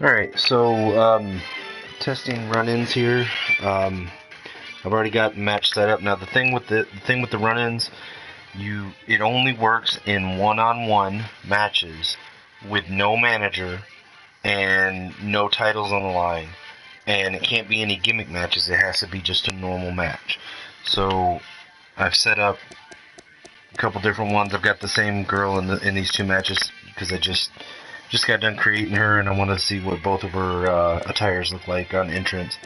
Alright, so testing run-ins here. Um, I've already got the match set up. Now the thing with the run-ins, it only works in one-on-one matches with no manager and no titles on the line, and it can't be any gimmick matches. It has to be just a normal match. So I've set up a couple different ones. I've got the same girl in these two matches because I just got done creating her, and I want to see what both of her attires look like on entrance.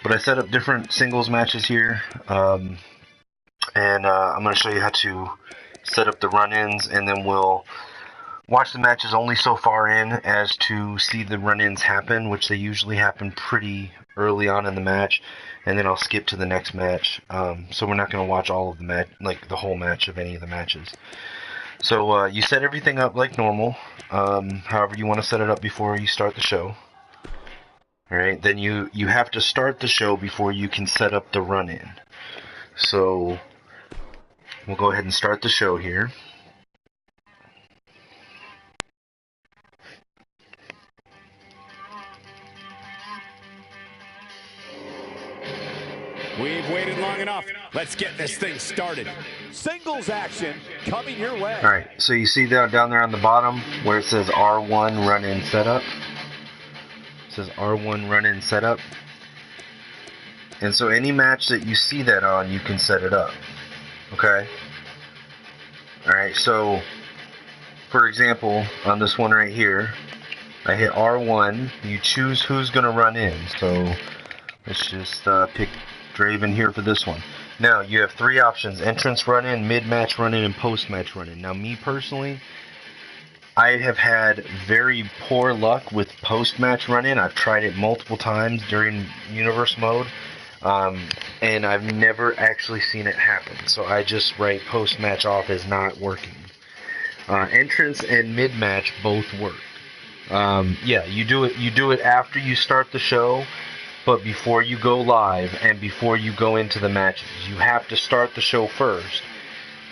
But I set up different singles matches here, and I'm going to show you how to set up the run-ins, and then we'll watch the matches only so far in as to see the run-ins happen, which they usually happen pretty early on in the match, and then I'll skip to the next match. So we're not going to watch all of the match, like the whole match of any of the matches. So you set everything up like normal, however you want to set it up before you start the show. All right, then you have to start the show before you can set up the run-in. So we'll go ahead and start the show here. We've waited long enough. Let's get this thing started. Singles action coming your way. All right, so you see down there on the bottom where it says R1 run-in setup. It says R1 run-in setup. And so any match that you see that on, you can set it up. Okay? Alright, so for example, on this one right here, I hit R1. You choose who's going to run in. So let's just pick Draven here for this one. Now, you have three options: entrance run-in, mid-match run-in, and post-match run-in. Now, me personally, I have had very poor luck with post-match run-in. I've tried it multiple times during Universe mode, and I've never actually seen it happen. So I just write post-match off as not working. Entrance and mid-match both work. Yeah, you do it after you start the show, but before you go live and before you go into the matches. You have to start the show first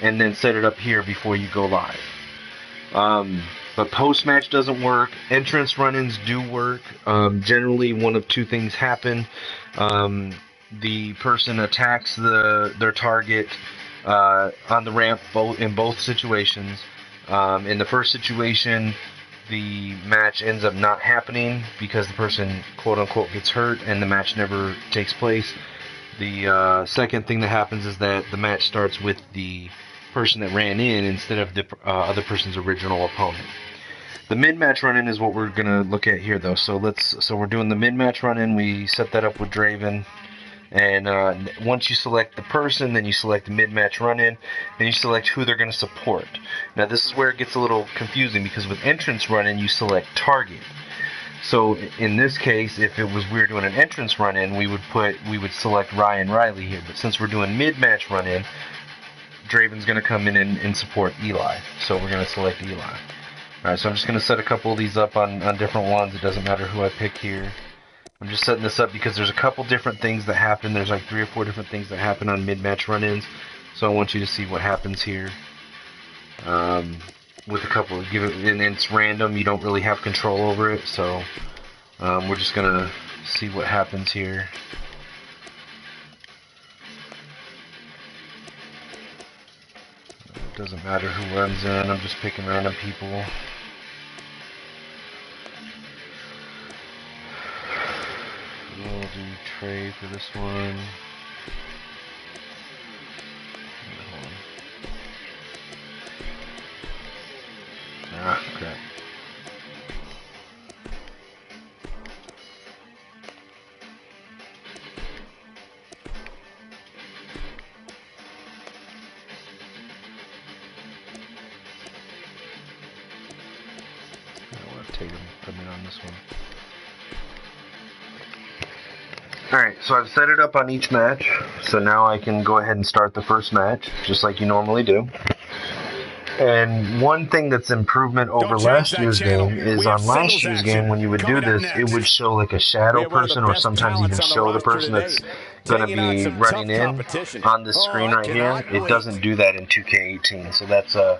and then set it up here before you go live. But post-match doesn't work. Entrance run-ins do work. Generally, one of two things happen. The person attacks their target on the ramp in both situations. In the first situation, the match ends up not happening because the person, quote-unquote, gets hurt and the match never takes place. The second thing that happens is that the match starts with the person that ran in instead of the other person's original opponent. The mid-match run-in is what we're going to look at here, though. So we're doing the mid-match run-in. We set that up with Draven. And once you select the person, then you select the mid-match run-in, then you select who they're going to support. Now this is where it gets a little confusing because with entrance run-in, you select target. So in this case, if we were doing an entrance run-in, we would select Ryan Riley here. But since we're doing mid-match run-in, Draven's going to come in and support Eli. So we're going to select Eli. Alright, so I'm just going to set a couple of these up on different ones. It doesn't matter who I pick here. I'm just setting this up because there's a couple different things that happen. There's like 3 or 4 different things that happen on mid-match run-ins. So I want you to see what happens here. With a couple, and it's random. You don't really have control over it. So we're just gonna see what happens here. It doesn't matter who runs in. I'm just picking random people. We'll do Trey for this one. Ah, crap. Tatum come in on this one. Alright, so I've set it up on each match, so now I can go ahead and start the first match, just like you normally do. And one thing that's improvement over last year's game is on last year's game, when you would do this, it would show like a shadow person, or sometimes even show the person that's going to be running in on this screen right here. It doesn't do that in 2K18, so that's a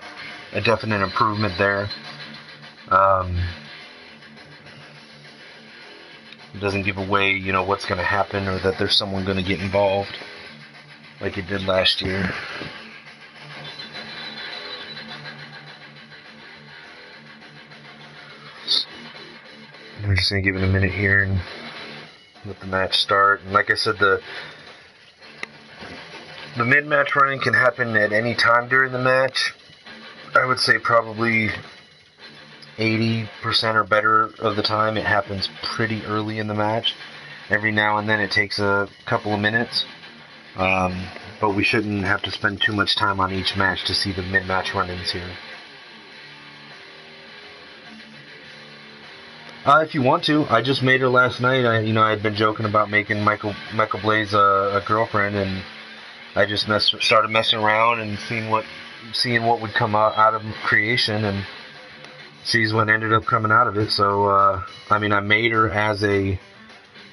definite improvement there. It doesn't give away, you know, what's going to happen or that there's someone going to get involved like it did last year. We're just going to give it a minute here and let the match start. And like I said, the mid-match running can happen at any time during the match. I would say probably 80% or better of the time it happens pretty early in the match. Every now and then it takes a couple of minutes, but we shouldn't have to spend too much time on each match to see the mid-match run-ins here. If you want to, I just made her last night. I had been joking about making Michael Blaze a girlfriend, and I just started messing around and seeing what would come out of creation, and she's what ended up coming out of it. So, I made her as a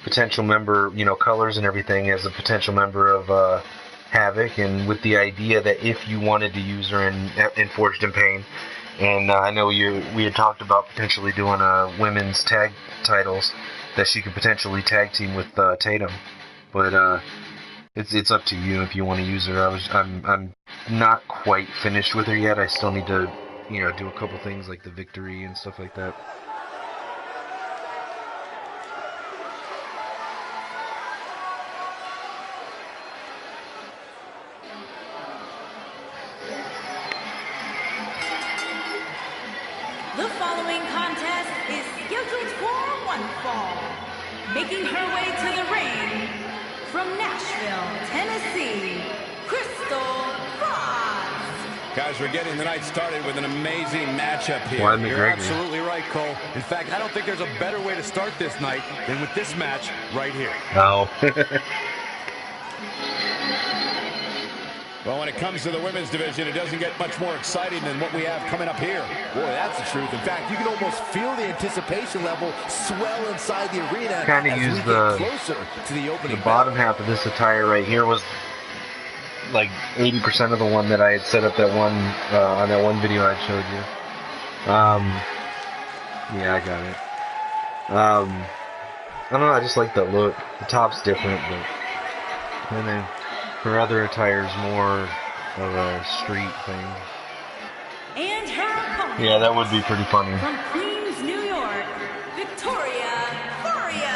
potential member, colors and everything, as a potential member of Havoc, and with the idea that if you wanted to use her in Forged in Pain, and I know we had talked about potentially doing women's tag titles, that she could potentially tag team with Tatum, but it's up to you if you want to use her. I'm not quite finished with her yet. I still need to do a couple things like the victory and stuff like that. The following contest is scheduled for one fall. Making her way to the ring from Nashville, Tennessee, Crystal Frost. Guys, we're getting the night started with an amazing matchup here. You're absolutely right, Cole. In fact, I don't think there's a better way to start this night than with this match right here. No. Well, when it comes to the women's division, it doesn't get much more exciting than what we have coming up here. Boy, that's the truth. In fact, you can almost feel the anticipation level swell inside the arena. Kind of use the bottom half of this attire right here was like 80% of the one that I had set up on that one video I showed you. Yeah, I got it. I don't know, I just like that look. The top's different, but and then her other attire is more of a street thing. And her opponent, yeah, that would be pretty funny. from Queens, New York, Victoria Furia.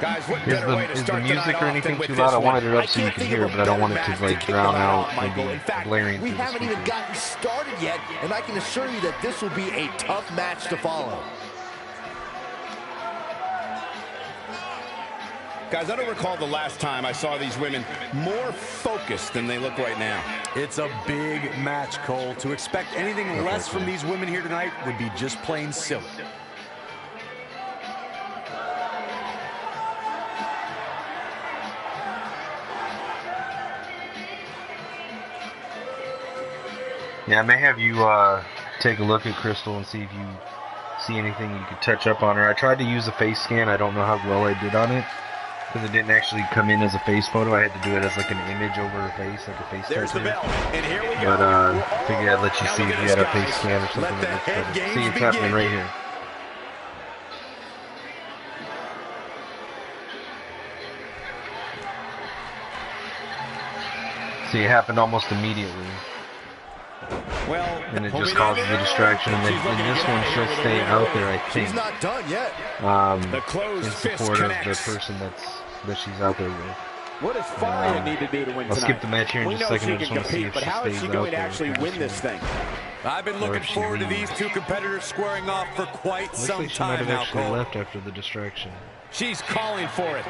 Guys, what better way to Is the start music or anything too loud? I wanted it up so you could hear, but I don't want it to like drown out and be blaring we through the haven't even speakers. gotten started yet, and I can assure you that this will be a tough match to follow. Guys, I don't recall the last time I saw these women more focused than they look right now. It's a big match, Cole. To expect anything less from these women here tonight would be just plain silly. Yeah, I may have you take a look at Crystal and see if you see anything you could touch up on her. I tried to use a face scan. I don't know how well I did on it, because it didn't actually come in as a face photo. I had to do it as like an image over her face, like a face There's the tattoo. bell, and here we go. But figured I'd let you see if you had a face scan or something that looks better. See, it's happening right here. See, it happened almost immediately. Well, And it just causes the distraction. And then in this one, she'll stay out there, I think. She's not done yet. In support of the person that she's out there with. what does Faria need to do to win I'll tonight? skip the match here in We just a know second. I she just can want to see compete, if but she how is stays she out going to there actually for win this this one. thing? I've been Or looking if she forward to leaves. these two competitors squaring off for quite Looks some like she might time have now, actually Cole. left after the distraction. She's calling for it.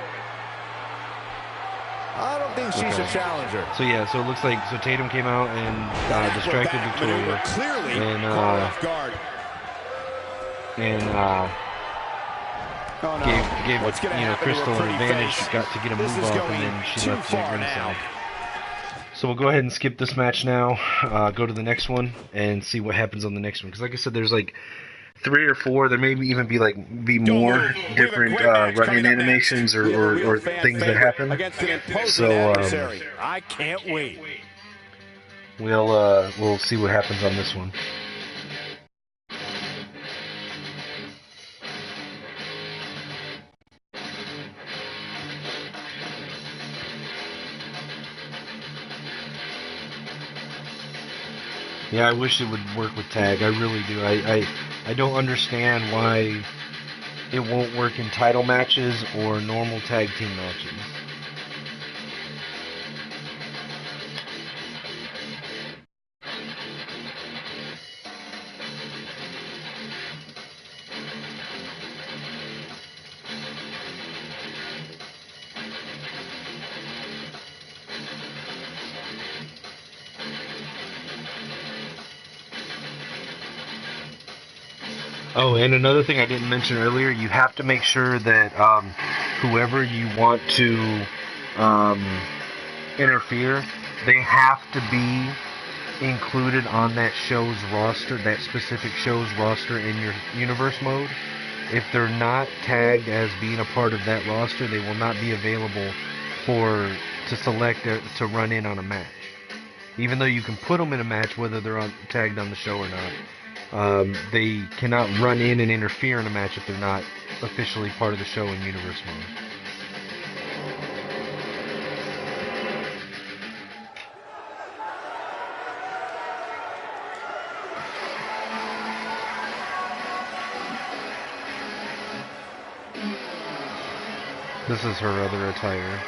I don't think she's a challenger. So yeah, so it looks like Tatum came out and distracted Acrobatic maneuver Victoria. clearly And caught her off guard. and Oh, no. gave What's gonna you know, happen to her Crystal an pretty advantage, face? got to get a This move is off, and going then she too left it far ringside. now. So we'll go ahead and skip this match now, go to the next one, and see what happens on the next one. Because like I said, there's like 3 or 4. There may even be more different run-in animations or things that happen. Against an imposing So adversary. I can't wait. we'll see what happens on this one. Yeah, I wish it would work with tag. I really do. I don't understand why it won't work in title matches or normal tag team matches. Oh, and another thing I didn't mention earlier, you have to make sure that whoever you want to interfere, they have to be included on that show's roster, that specific show's roster in your universe mode. If they're not tagged as being a part of that roster, they will not be available to select to run in on a match. Even though you can put them in a match, whether they're tagged on the show or not. They cannot run in and interfere in a match if they're not officially part of the show in universe mode. This is her other attire.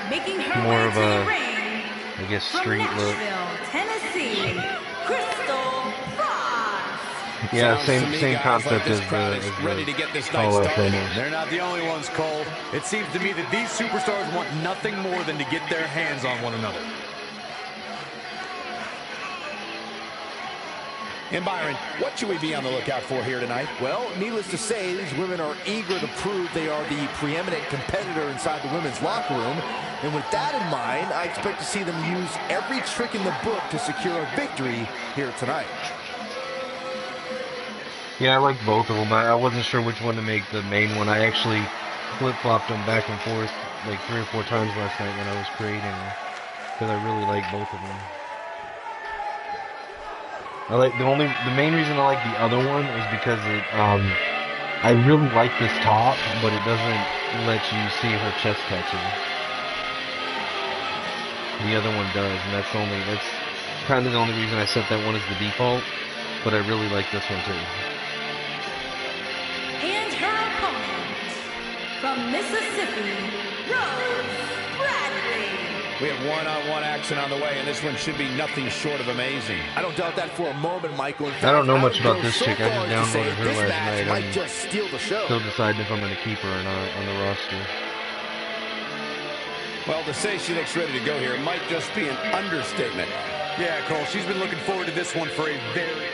Making her More way of to a, the ring, I guess, from street look. Nashville, Tennessee, Crystal Frost. Yeah, Sounds to me, same guys, concept like this as crowd the is ready to get this night Hall of started. Famers. They're not the only ones, Cole. It seems to me that these superstars want nothing more than to get their hands on one another. And Byron, what should we be on the lookout for here tonight? Well, needless to say, these women are eager to prove they are the preeminent competitor inside the women's locker room. And with that in mind, I expect to see them use every trick in the book to secure a victory here tonight. Yeah, I like both of them. I wasn't sure which one to make the main one. I actually flip-flopped them back and forth like 3 or 4 times last night when I was creating, because I really like both of them. I like the main reason I like the other one is because it I really like this top, but it doesn't let you see her chest tattoo. The other one does, and that's kind of the only reason I set that one as the default. But I really like this one too. And her opponent, from Mississippi, Rose Bradley. We have one-on-one action on the way, and this one should be nothing short of amazing. I don't doubt that for a moment, Michael. In fact, I don't know would much about go this so chick. I far just as to say downloaded her this last match night. might I'm just steal the show. Still deciding if I'm going to keep her or not on the roster. Well, to say she looks ready to go here might just be an understatement. Yeah, Cole, she's been looking forward to this one for a very...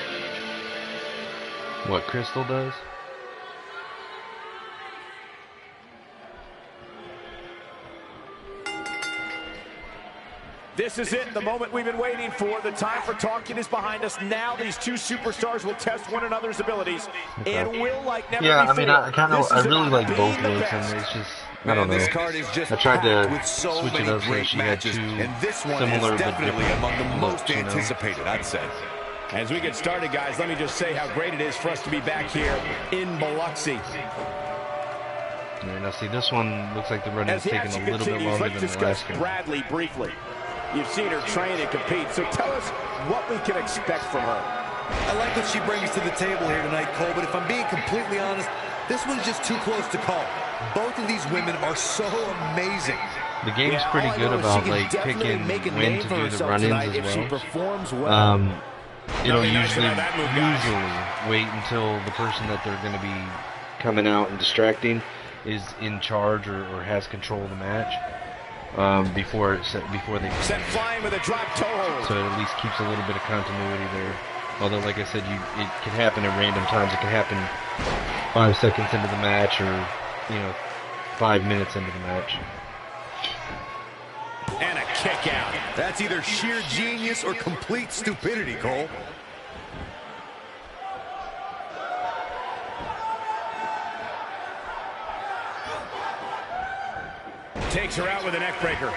What Crystal does? This is it, the moment we've been waiting for. The time for talking is behind us. Now these two superstars will test one another's abilities and will like never Yeah, I before. mean, I really like being both the looks, best. and it's just, I Man, don't know. this card is just I tried packed to with so switch it many up so great she had matches, two and this one similar is but definitely different among the most looks, you know? anticipated, I'd say. As we get started, guys, let me just say how great it is for us to be back here in Biloxi. Yeah, now see, this one looks like the run is As the taking action a little bit continues, longer let's than the discuss last one. Bradley briefly. You've seen her train and compete, so tell us what we can expect from her. I like what she brings to the table here tonight, Cole, but if I'm being completely honest, this one's just too close to call. Both of these women are so amazing. The game's pretty good about like picking when to do the run-ins as well. Performs well. It'll Nothing nicer usually than that move, guys. wait until the person that they're going to be coming out and distracting is in charge or has control of the match before they Sent flying with a drop toe hold. so it at least keeps a little bit of continuity there. Although, like I said, it can happen at random times. It can happen 5 seconds into the match, or 5 minutes into the match. And a kick out. That's either sheer genius or complete stupidity, Cole. Takes her out with a neck breaker.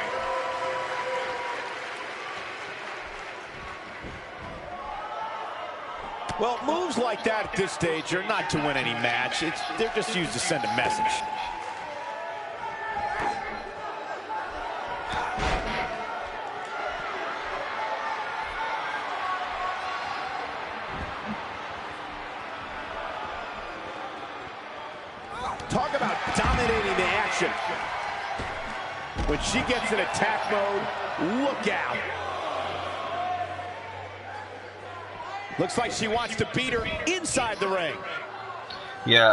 Well, moves like that at this stage are not to win any match. They're just used to send a message. Talk about dominating the action. When she gets in attack mode, look out. Looks like she wants to beat her inside the ring. Yeah,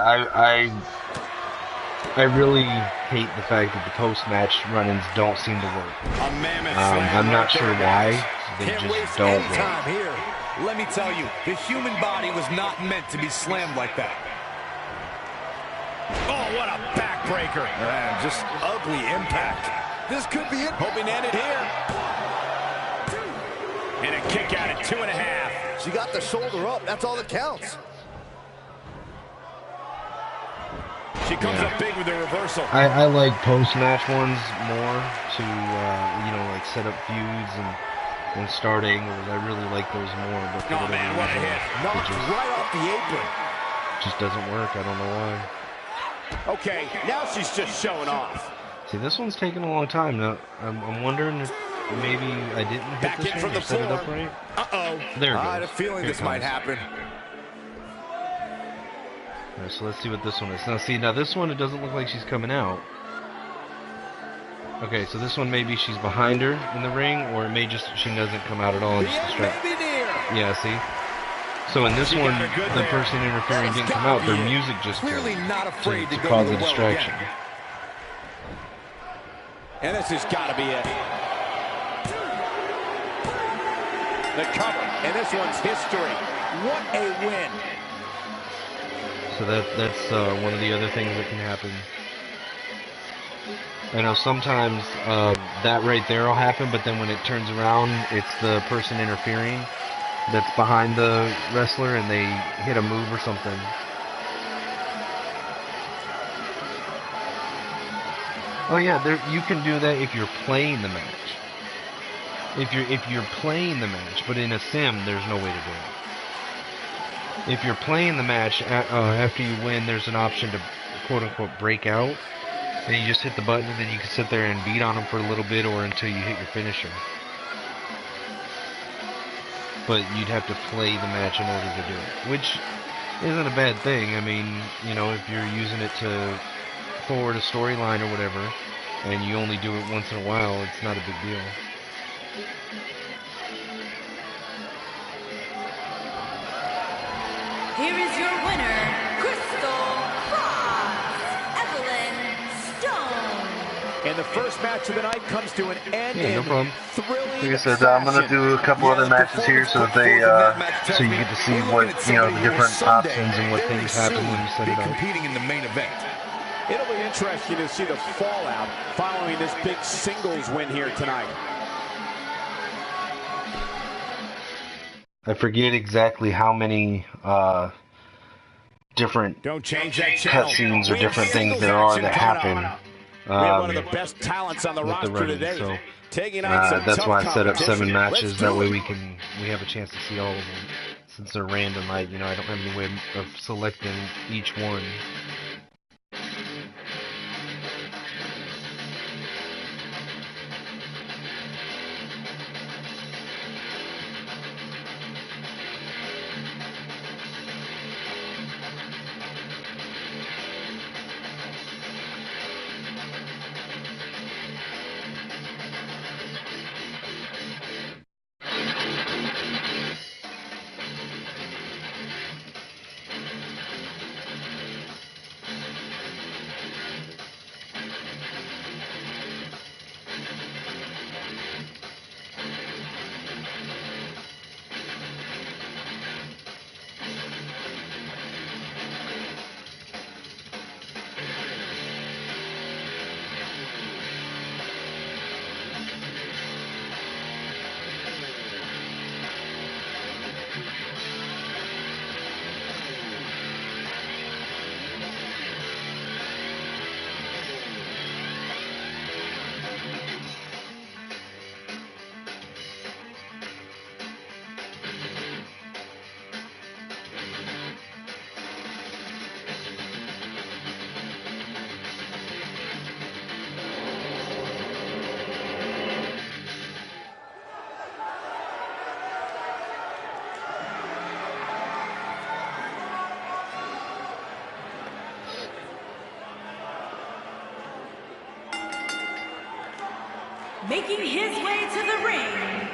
I really hate the fact that the post-match run-ins don't seem to work. A mammoth slam I'm not right sure there, why. guys. They Can't just waste don't any work. time here. Let me tell you, the human body was not meant to be slammed like that. Oh, what a backbreaker. Man, just ugly impact. This could be it. Hoping to end it here. And a kick out at 2.5. She got the shoulder up. That's all that counts. She comes up big with the reversal. I like post-match ones more to, like set up feuds and start angles. I really like those more. But for Oh, whatever man, what a reason, hit. Knocked right off the apron. it just doesn't work. I don't know why. Okay, now she's just showing off. See, this one's taking a long time. Now, I'm wondering if maybe I didn't hit Back this in one from or the set it up floor. right. Uh-oh. There it I had a goes. feeling Here it this might comes. happen. Alright, so let's see what this one is. Now, see, this one, it doesn't look like she's coming out. Okay, so this one, maybe she's behind her in the ring, or it may just, she doesn't come out at all and The just end distract. may be near. Yeah, see? So in this She one, got her good the there. person interfering didn't come out. Their music just Clearly played not afraid to go cause to a the well distraction. again. And this has got to be it. The cover, and this one's history. What a win. So that's one of the other things that can happen. I know sometimes that right there will happen, but then when it turns around, it's the person interfering that's behind the wrestler and they hit a move or something. Oh yeah, you can do that if you're playing the match. If you're playing the match, but in a sim, there's no way to do it. If you're playing the match after you win, there's an option to quote unquote break out, and you just hit the button, and then you can sit there and beat on them for a little bit or until you hit your finisher. But you'd have to play the match in order to do it, which isn't a bad thing. I mean, if you're using it to forward a storyline or whatever, and you only do it once in a while, it's not a big deal. Here is your winner, Crystal Cross, Evelyn Stone. And the first match of the night comes to an end Yeah, no in problem. thrilling Like I said, I'm gonna fashion. do a couple other matches here so that so you get to see what the different options and what things happen when you set it up. Competing in the main event. It'll be interesting to see the fallout following this big singles win here tonight. I forget exactly how many different Don't change that channel. cutscenes or We have different things singles there are action that coming happen. up. We have one of the best talents on the with the roster running, today. so Taking on some that's tough why I set up 7 competition. matches. Let's That do way it. we have a chance to see all of them. Since they're random, I don't have any way of selecting each one. Making his way to the ring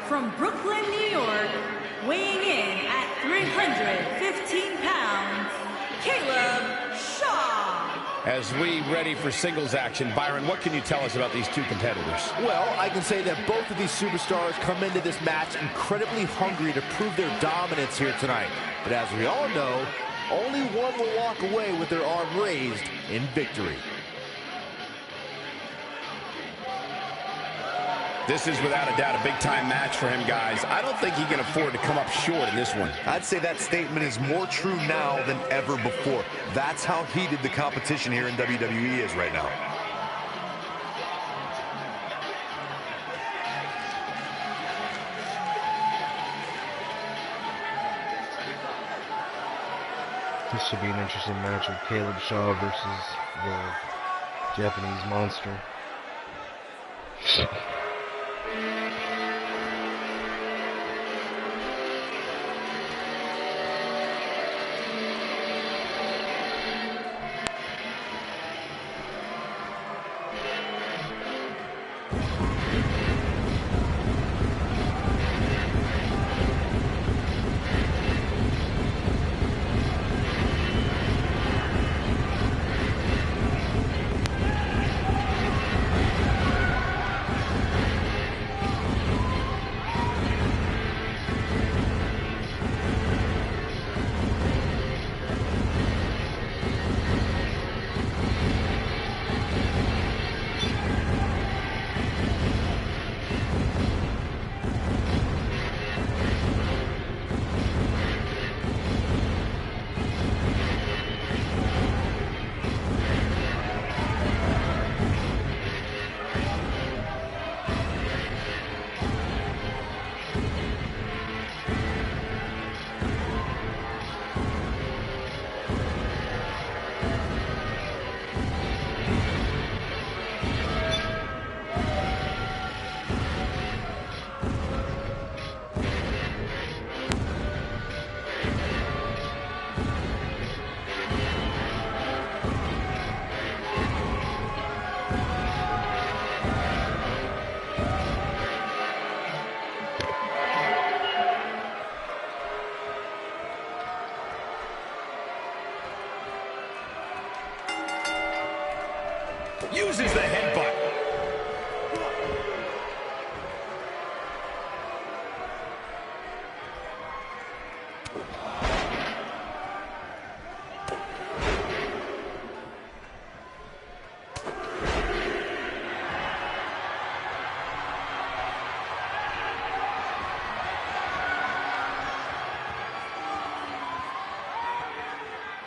from Brooklyn, New York, weighing in at 315 pounds, Caleb Shaw. As we ready for singles action, Byron, what can you tell us about these two competitors? Well, I can say that both of these superstars come into this match incredibly hungry to prove their dominance here tonight. But as we all know, only one will walk away with their arm raised in victory. This is without a doubt a big-time match for him, guys. I don't think he can afford to come up short in this one. I'd say that statement is more true now than ever before. That's how heated the competition here in WWE is right now. This should be an interesting match with Caleb Shaw versus the Japanese Monster. Uses the headbutt.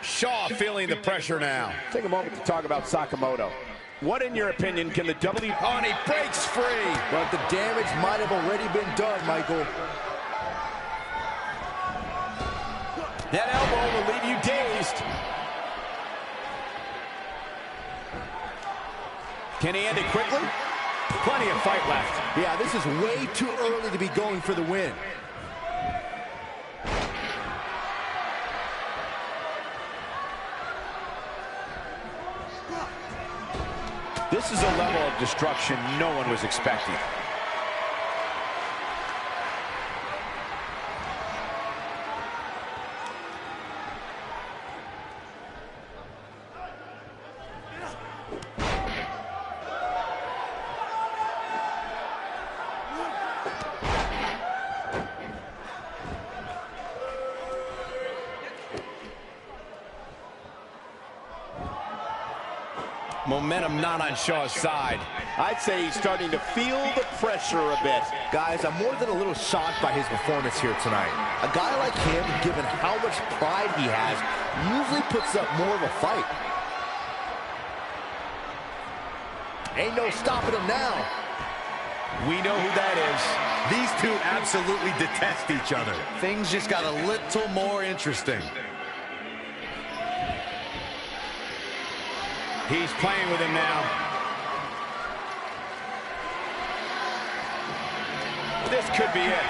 Shaw feeling the pressure now. Take a moment to talk about Sakamoto. What, in your opinion, can the W... Oh, and he breaks free. But the damage might have already been done, Michael. That elbow will leave you dazed. Can he end it quickly? Plenty of fight left. Yeah, this is way too early to be going for the win. This is a level of destruction no one was expecting. Momentum not on Shaw's side. I'd say he's starting to feel the pressure a bit. Guys, I'm more than a little shocked by his performance here tonight. A guy like him, given how much pride he has, usually puts up more of a fight. Ain't no stopping him now. We know who that is. These two absolutely detest each other. Things just got a little more interesting. He's playing with him now. This could be it.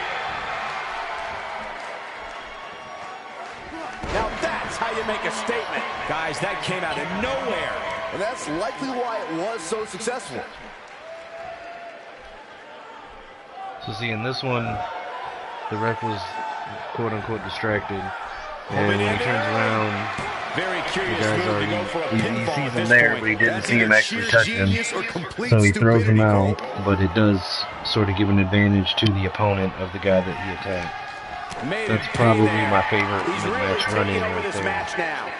Now that's how you make a statement. Guys, that came out of nowhere. And that's likely why it was so successful. So see, in this one, the ref was quote-unquote distracted, and when he turns around, very the curious guy's move to already, go for a he pinfall sees at him this there, point. but he didn't That's see him either actually sheer touch him. genius or complete So he throws him stupidity, out, Cole. but it does sort of give an advantage to the opponent of the guy that he attacked. Made That's him probably pay there. my favorite He's really mid-match taking run-in over right this there. match now.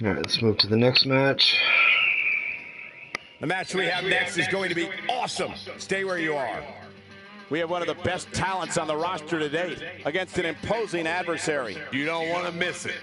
Alright, let's move to the next match. The match we have next is going to be awesome. Stay where you are. We have one of the best talents on the roster to date against an imposing adversary. You don't want to miss it.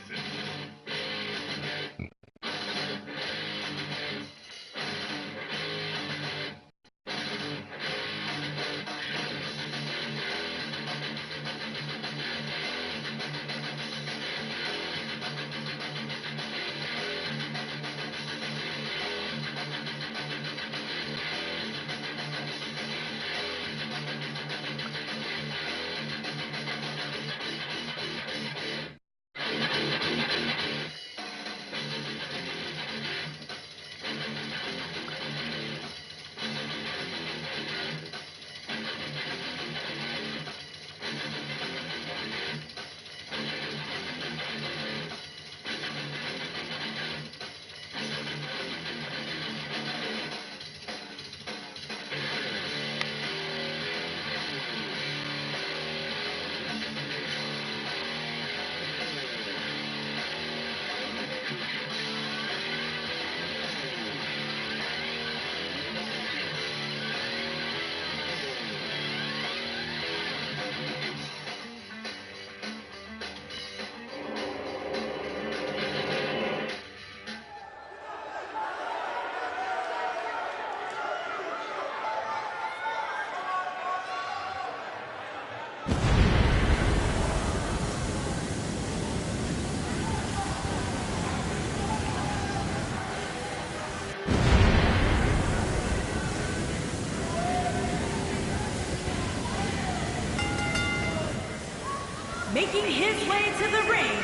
Making his way to the ring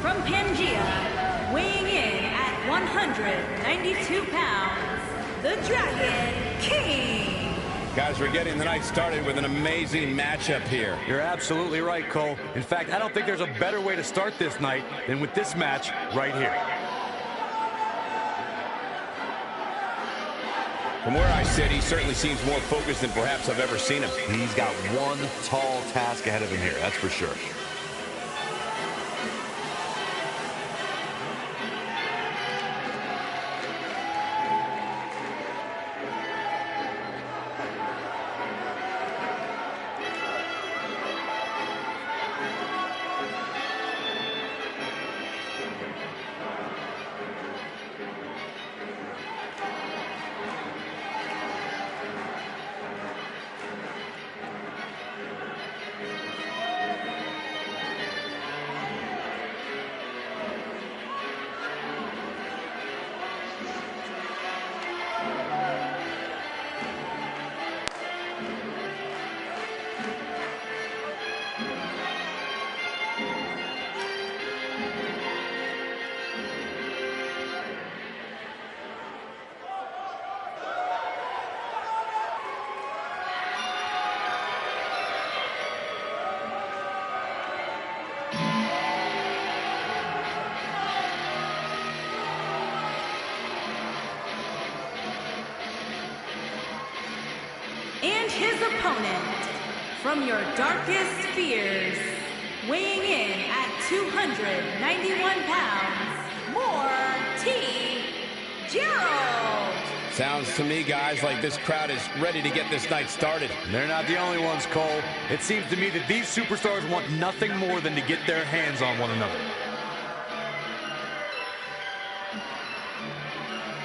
from Pangea, weighing in at 192 pounds, the Dragon King. Guys, we're getting the night started with an amazing matchup here. You're absolutely right, Cole. In fact, I don't think there's a better way to start this night than with this match right here. From where I sit, he certainly seems more focused than perhaps I've ever seen him. He's got one tall task ahead of him here, that's for sure. And his opponent, from your darkest fears, weighing in at 291 pounds, Morty Gerald. Sounds to me, guys, like this crowd is ready to get this night started. They're not the only ones, Cole. It seems to me that these superstars want nothing more than to get their hands on one another.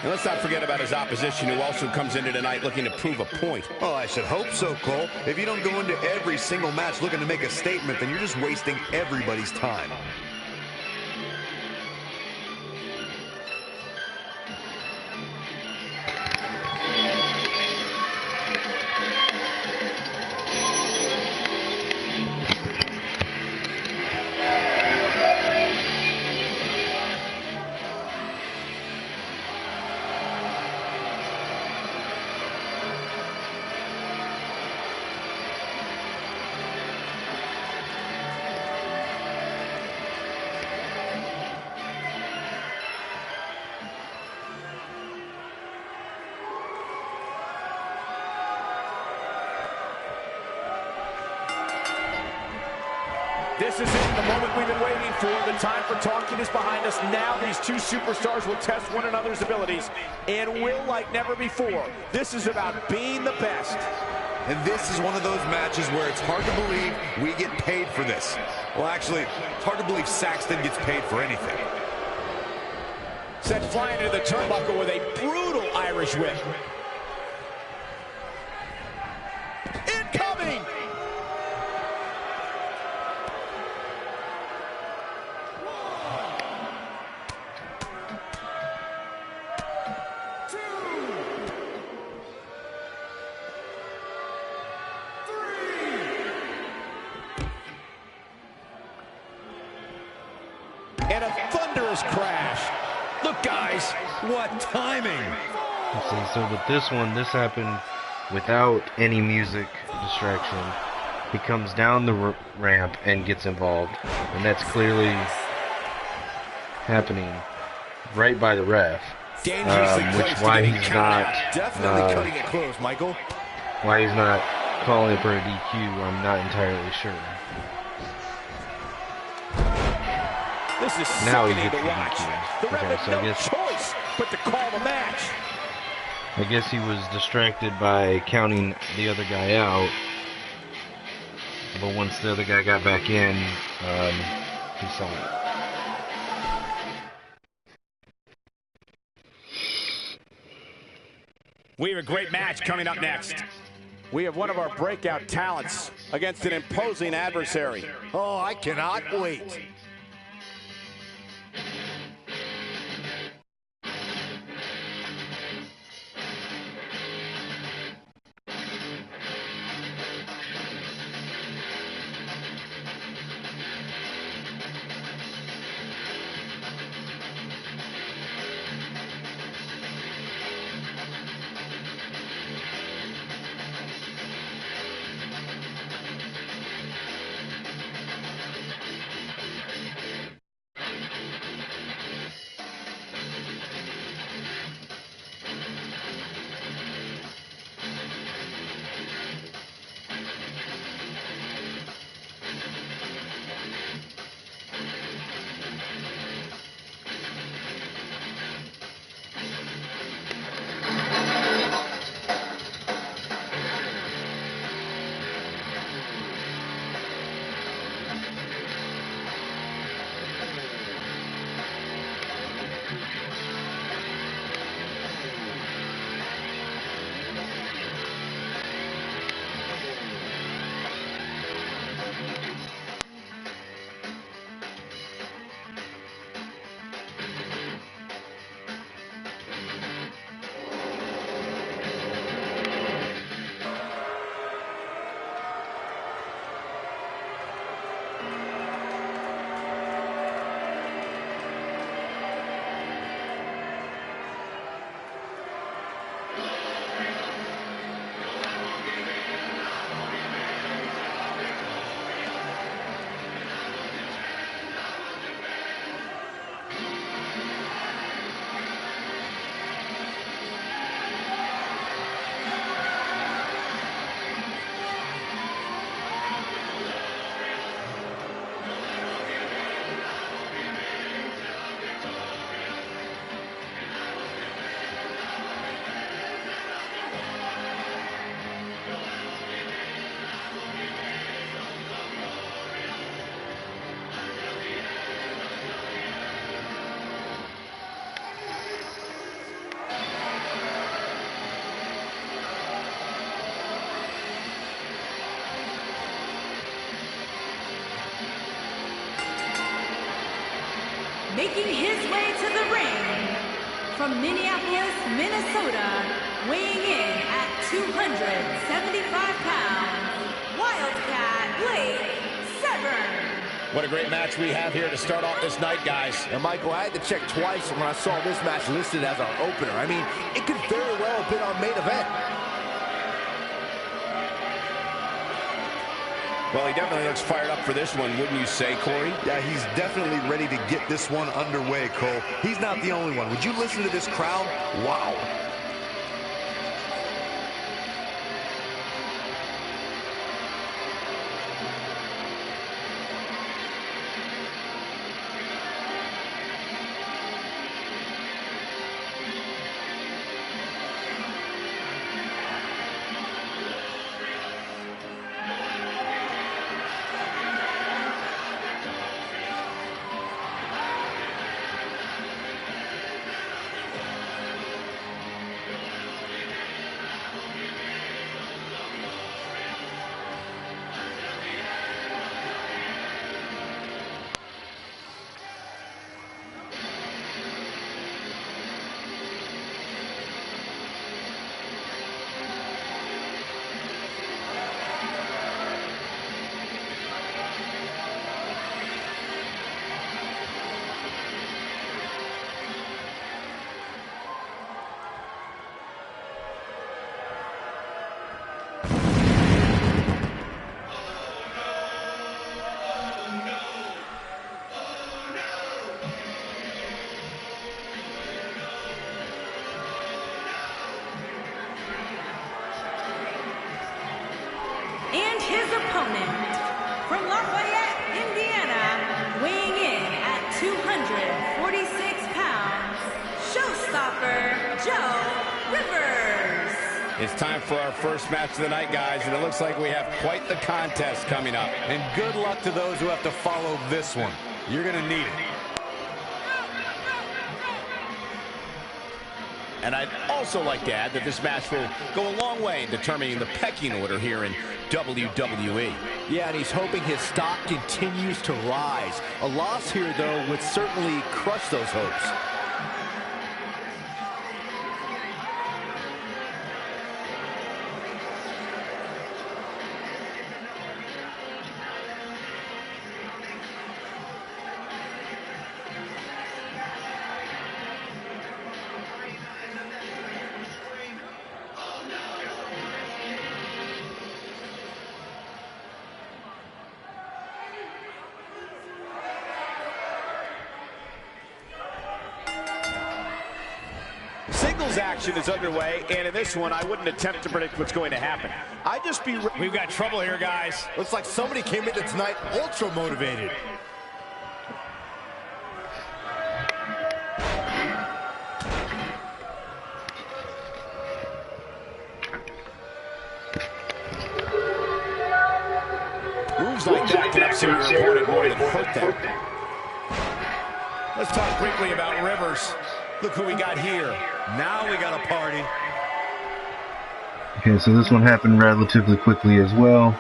And let's not forget about his opposition, who also comes into tonight looking to prove a point. Oh, I should hope so, Cole. If you don't go into every single match looking to make a statement, then you're just wasting everybody's time. This is it, the moment we've been waiting for. The time for talking is behind us. Now these two superstars will test one another's abilities and will like never before. This is about being the best. And this is one of those matches where it's hard to believe we get paid for this. Well, actually, it's hard to believe Saxton gets paid for anything. Sent flying into the turnbuckle with a brutal Irish whip. Incoming! And a thunderous crash. Look, guys, What timing! See, so with this one, this happened without any music distraction. He comes down the ramp and gets involved, and that's clearly happening right by the ref. Dangerously Which close to why getting he's counted not out. Definitely cutting it close, Michael. why he's not calling for a DQ. I'm not entirely sure. this is Now he sickening gets to the watch. DQ. The ref Okay, had so I no guess- choice but to call the match. I guess he was distracted by counting the other guy out. But once the other guy got back in, he saw it. We have a great match coming up next. We have one of our breakout talents against an imposing adversary. Oh, I cannot wait. Making his way to the ring from Minneapolis, Minnesota, weighing in at 275 pounds, Wildcat Blake Severn. What a great match we have here to start off this night, guys. And Michael, I had to check twice when I saw this match listed as our opener. I mean, it could very well have been our main event. Well, he definitely looks fired up for this one, wouldn't you say, Corey? Yeah, he's definitely ready to get this one underway, Cole. He's not the only one. Would you listen to this crowd? Wow. opponent, from Lafayette, Indiana, weighing in at 246 pounds, Showstopper Joe Rivers. It's time for our first match of the night, guys, and it looks like we have quite the contest coming up. And good luck to those who have to follow this one. You're going to need it. And I'd also like to add that this match will go a long way in determining the pecking order here in WWE. Yeah, and he's hoping his stock continues to rise. A loss here, though, would certainly crush those hopes. Singles action is underway, and in this one, I wouldn't attempt to predict what's going to happen. I'd just be... We've got trouble here, guys. Looks like somebody came into tonight ultra motivated. Moves like that can upset your opponent more than hurt them. Let's talk briefly about Rivers. Look who we got here. Now we got a party. Okay, so this one happened relatively quickly as well.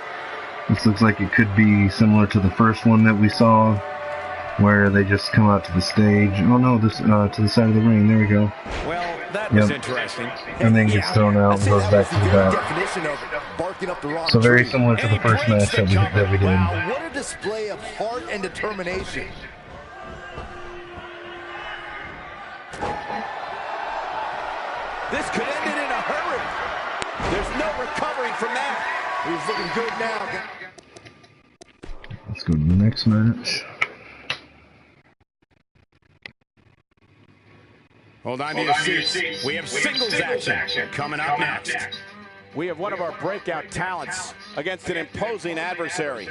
This looks like it could be similar to the first one that we saw, where they just come out to the stage. Oh no, this to the side of the ring. There we go. Well, that was interesting. And then gets thrown out and goes back to the back. So very similar to the first match that we did. Wow, what a display of heart and determination. This could end it in a hurry. There's no recovering from that. He's looking good now. Let's go to the next match. Hold on to your seats. We have singles action coming up next. We have one of our breakout talents against an imposing adversary.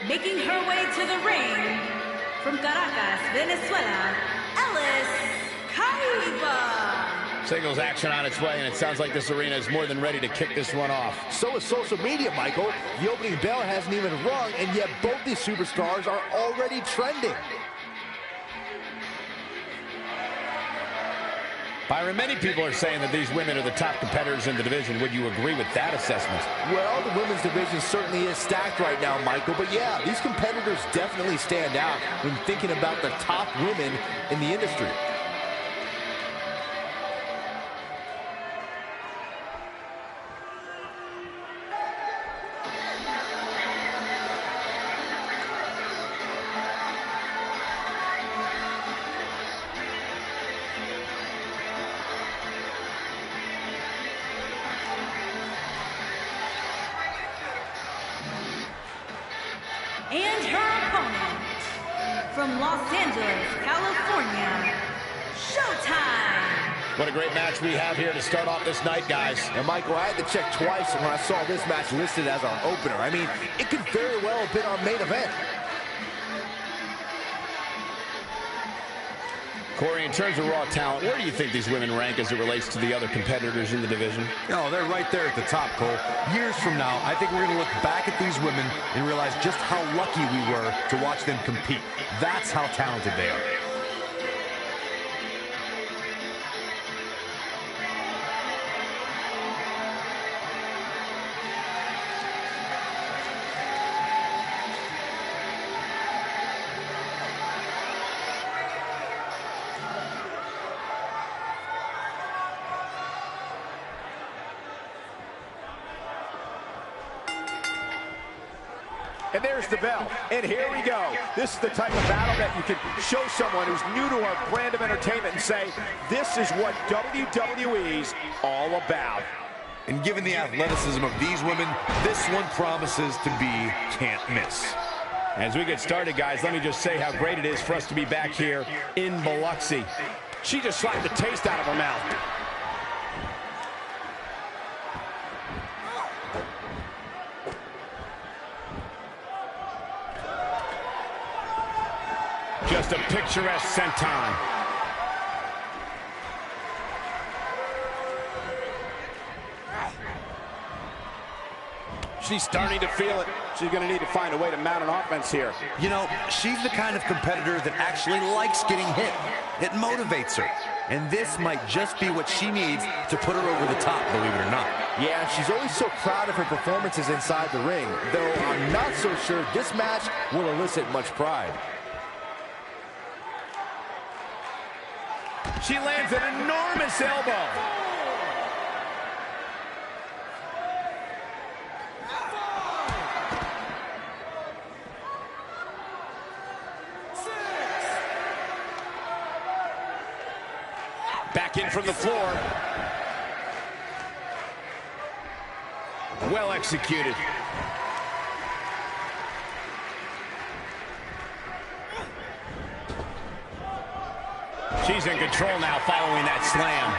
Making her way to the ring, from Caracas, Venezuela, Ellis Caiba. Singles action on its way, and it sounds like this arena is more than ready to kick this one off. So is social media, Michael. The opening bell hasn't even rung, and yet both these superstars are already trending. Byron, many people are saying that these women are the top competitors in the division. Would you agree with that assessment? Well, the women's division certainly is stacked right now, Michael. But yeah, these competitors definitely stand out when thinking about the top women in the industry. And her opponent, from Los Angeles, California, Showtime! What a great match we have here to start off this night, guys. And Michael, I had to check twice when I saw this match listed as our opener. I mean, it could very well have been our main event. Corey, in terms of raw talent, where do you think these women rank as it relates to the other competitors in the division? Oh, they're right there at the top, Cole. Years from now, I think we're going to look back at these women and realize just how lucky we were to watch them compete. That's how talented they are. And there's the bell. And here we go. This is the type of battle that you can show someone who's new to our brand of entertainment and say, this is what WWE's all about. And given the athleticism of these women, this one promises to be can't miss. As we get started, guys, let me just say how great it is for us to be back here in Biloxi. She just slapped the taste out of her mouth. Just a picturesque senton. She's starting to feel it. She's going to need to find a way to mount an offense here. You know, she's the kind of competitor that actually likes getting hit. It motivates her. And this might just be what she needs to put her over the top, believe it or not. Yeah, she's always so proud of her performances inside the ring, though I'm not so sure this match will elicit much pride. She lands an enormous elbow. Back in from the floor. Well executed. She's in control now following that slam.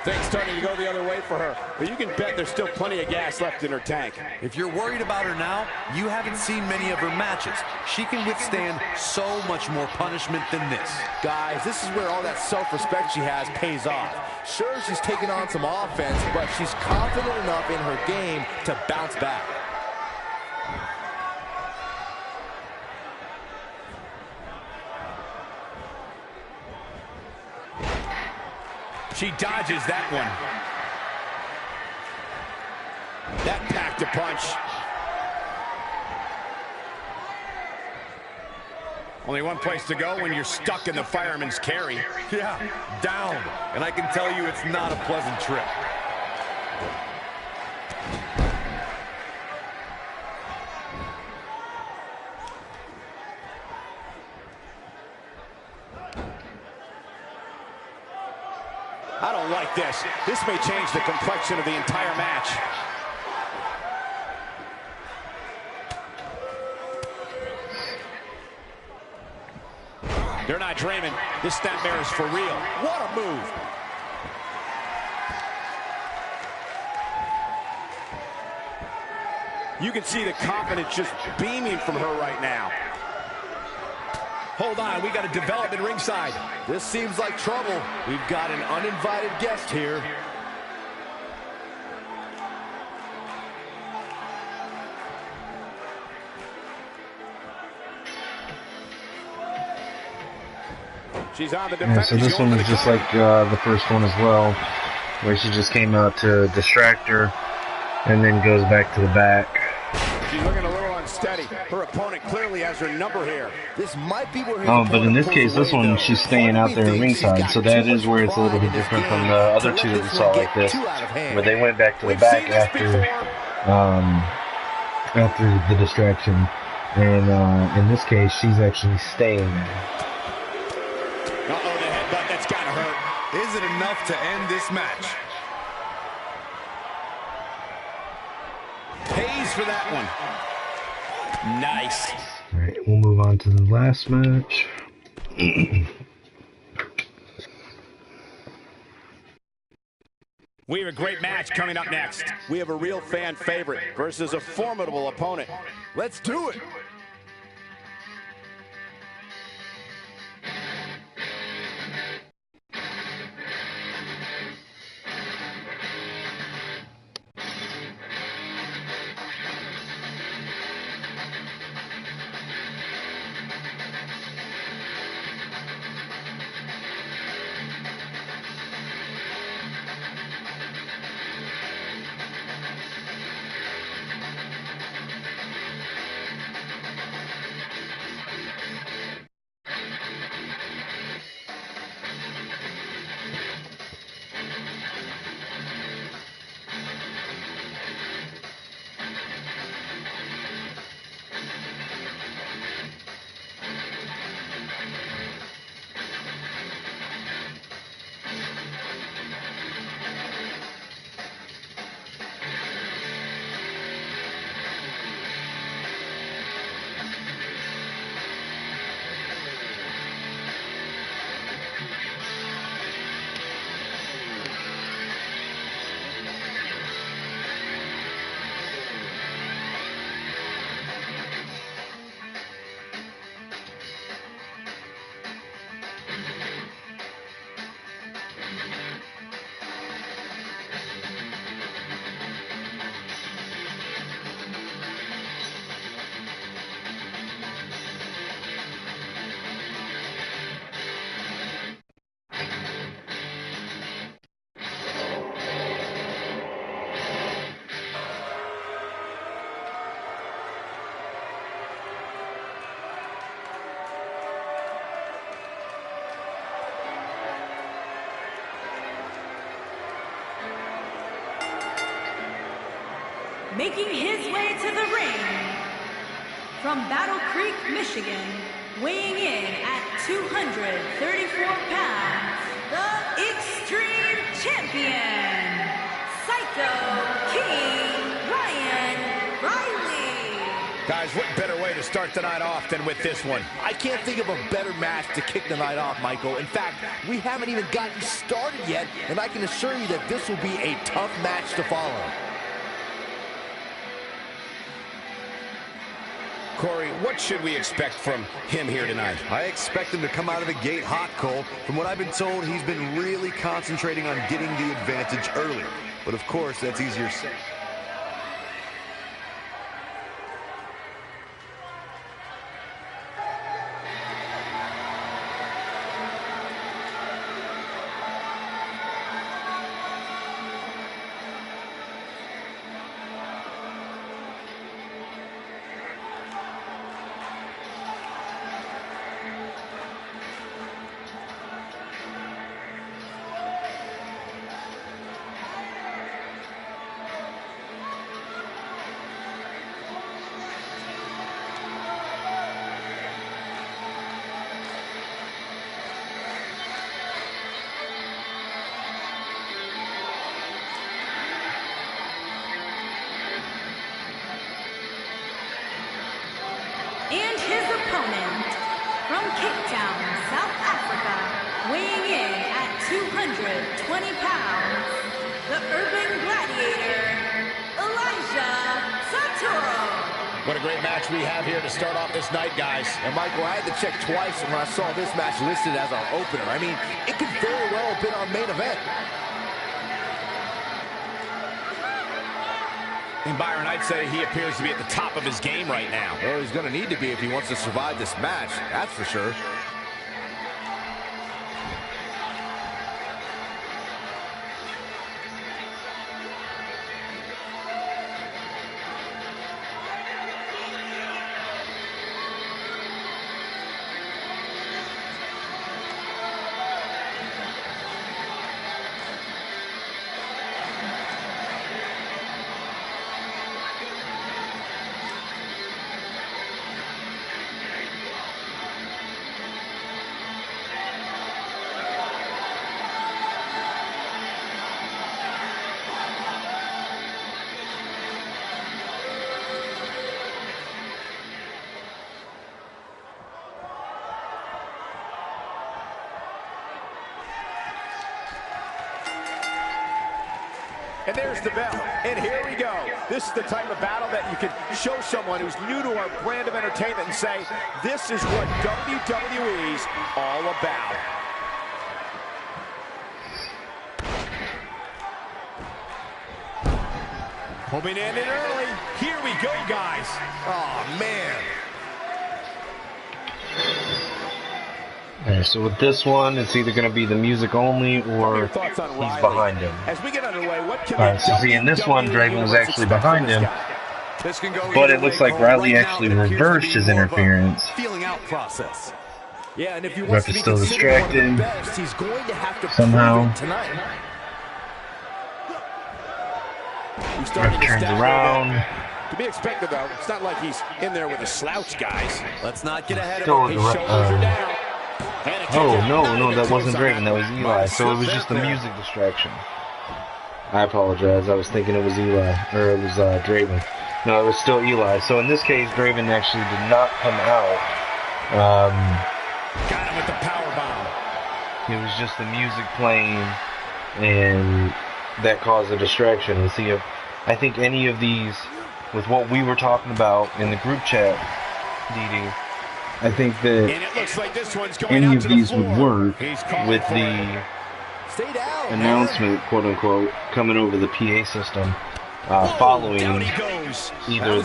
Things starting to go the other way for her. But you can bet there's still plenty of gas left in her tank. If you're worried about her now, you haven't seen many of her matches. She can withstand so much more punishment than this. Guys, this is where all that self-respect she has pays off. Sure, she's taking on some offense, but she's confident enough in her game to bounce back. She dodges that one. That packed a punch. Only one place to go when you're stuck in the fireman's carry. Yeah, down. And I can tell you it's not a pleasant trip. I don't like this. This may change the complexion of the entire match. They're not dreaming. This snapmare is for real. What a move. You can see the confidence just beaming from her right now. Hold on, we got a development ringside. This seems like trouble. We've got an uninvited guest here. She's on the Yeah, so this one was just like the first one as well, where she just came out to distract her and then goes back to the back. She's looking a little unsteady. Her opponent clearly has her number here. This might be where his But in this opponent case, this pulls away, one, though. she's staying out there ringside, so that is where it's a little bit different from the other two that we saw like this, where they went back to the back after the distraction. And in this case, she's actually staying there. Uh-oh, the headbutt, that's gotta hurt. Is it enough to end this match? Pays for that one. Nice. Alright, we'll move on to the last match. We have a great match coming up next. We have a real fan favorite versus a formidable opponent. Let's do it. Making his way to the ring from Battle Creek, Michigan, weighing in at 234 pounds, the Extreme Champion, Psycho King Ryan Riley. Guys, what better way to start the night off than with this one? I can't think of a better match to kick the night off, Michael. In fact, we haven't even gotten started yet, and I can assure you that this will be a tough match to follow. Corey, what should we expect from him here tonight? I expect him to come out of the gate hot, Cole. From what I've been told, he's been really concentrating on getting the advantage early. But of course, that's easier said. And his opponent, from Cape Town, South Africa, weighing in at 220 pounds, the Urban Gladiator, Elijah Santoro. What a great match we have here to start off this night, guys. And Michael, I had to check twice when I saw this match listed as our opener. I mean, it could very well have been our main event. And Byron, I'd say he appears to be at the top of his game right now. Well, he's going to need to be if he wants to survive this match, that's for sure. And there's the bell. And here we go. This is the type of battle that you can show someone who's new to our brand of entertainment and say, this is what WWE's all about. Hoping to end it early. Here we go, guys. Oh, man. Alright, so with this one, it's either going to be the music only or he's behind him. As we get underway, what can Alright, so see, in this one, Draven was actually behind him, but it looks like Riley actually reversed his interference. Feeling out process. Yeah, and if you Ref is still distracted he's going to have to somehow. tonight. Ref turns around. To be expected, though. It's not like he's in there with a slouch, guys. Let's not get ahead Still of him. oh, no, that wasn't Draven, that was Eli. So it was just the music distraction. I apologize, I was thinking it was Eli, or it was Draven. No, it was still Eli. So in this case, Draven actually did not come out. Got him with the power bomb. It was just the music playing, and that caused a distraction. And see, if I think any of these, with what we were talking about in the group chat, DD, I think that And it looks like this one's going any out of to the these would floor. work He's calling with for the Stay down. announcement, quote unquote, coming over the PA system, following either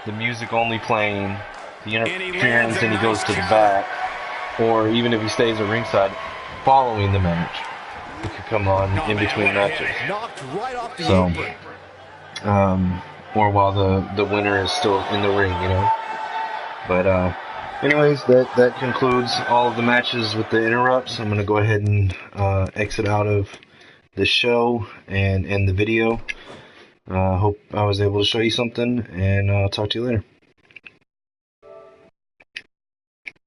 the music only playing, the interference, and he goes to the back, or even if he stays at ringside, following the match. It could come on in between matches. Knocked right off the So, apron. or while the winner is still in the ring, you know. But anyways, that concludes all of the matches with the interrupts. I'm gonna go ahead and exit out of the show and end the video. Hope I was able to show you something, and I'll talk to you later.